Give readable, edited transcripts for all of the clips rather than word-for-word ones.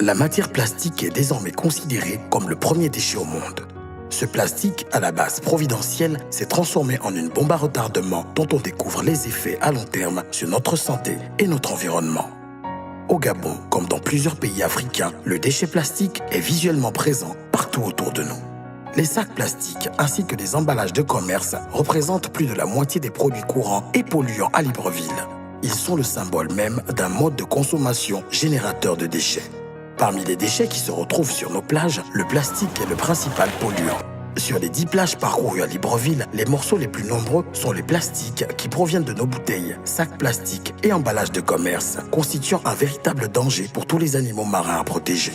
La matière plastique est désormais considérée comme le premier déchet au monde. Ce plastique, à la base providentielle, s'est transformé en une bombe à retardement dont on découvre les effets à long terme sur notre santé et notre environnement. Au Gabon, comme dans plusieurs pays africains, le déchet plastique est visuellement présent partout autour de nous. Les sacs plastiques ainsi que les emballages de commerce représentent plus de la moitié des produits courants et polluants à Libreville. Ils sont le symbole même d'un mode de consommation générateur de déchets. Parmi les déchets qui se retrouvent sur nos plages, le plastique est le principal polluant. Sur les 10 plages parcourues à Libreville, les morceaux les plus nombreux sont les plastiques qui proviennent de nos bouteilles, sacs plastiques et emballages de commerce, constituant un véritable danger pour tous les animaux marins à protéger.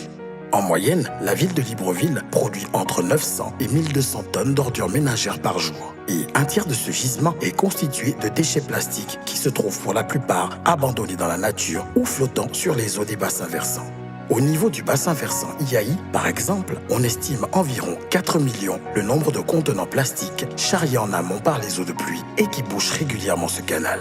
En moyenne, la ville de Libreville produit entre 900 et 1200 tonnes d'ordures ménagères par jour. Et un tiers de ce gisement est constitué de déchets plastiques qui se trouvent pour la plupart abandonnés dans la nature ou flottant sur les eaux des bassins versants. Au niveau du bassin versant Ihaï, par exemple, on estime environ 4 millions le nombre de contenants plastiques charriés en amont par les eaux de pluie et qui bouchent régulièrement ce canal.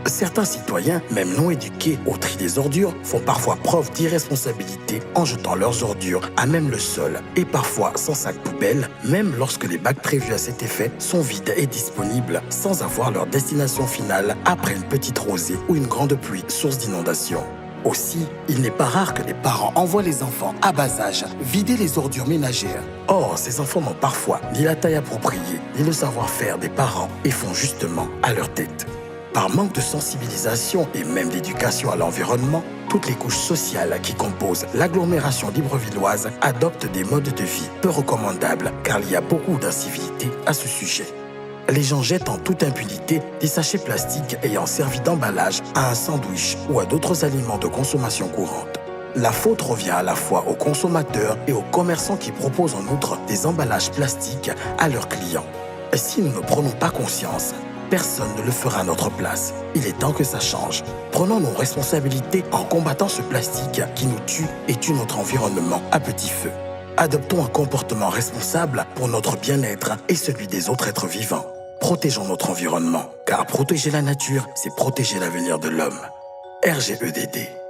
Certains citoyens, même non éduqués au tri des ordures, font parfois preuve d'irresponsabilité en jetant leurs ordures à même le sol et parfois sans sac poubelle, même lorsque les bacs prévus à cet effet sont vides et disponibles sans avoir leur destination finale après une petite rosée ou une grande pluie source d'inondation. Aussi, il n'est pas rare que les parents envoient les enfants à bas âge vider les ordures ménagères. Or, ces enfants n'ont parfois ni la taille appropriée, ni le savoir-faire des parents et font justement à leur tête. Par manque de sensibilisation et même d'éducation à l'environnement, toutes les couches sociales qui composent l'agglomération librevilloise adoptent des modes de vie peu recommandables car il y a beaucoup d'incivilité à ce sujet. Les gens jettent en toute impunité des sachets plastiques ayant servi d'emballage à un sandwich ou à d'autres aliments de consommation courante. La faute revient à la fois aux consommateurs et aux commerçants qui proposent en outre des emballages plastiques à leurs clients. Si nous ne prenons pas conscience, personne ne le fera à notre place. Il est temps que ça change. Prenons nos responsabilités en combattant ce plastique qui nous tue et tue notre environnement à petit feu. Adoptons un comportement responsable pour notre bien-être et celui des autres êtres vivants. Protégeons notre environnement, car protéger la nature, c'est protéger l'avenir de l'homme. RGEDD.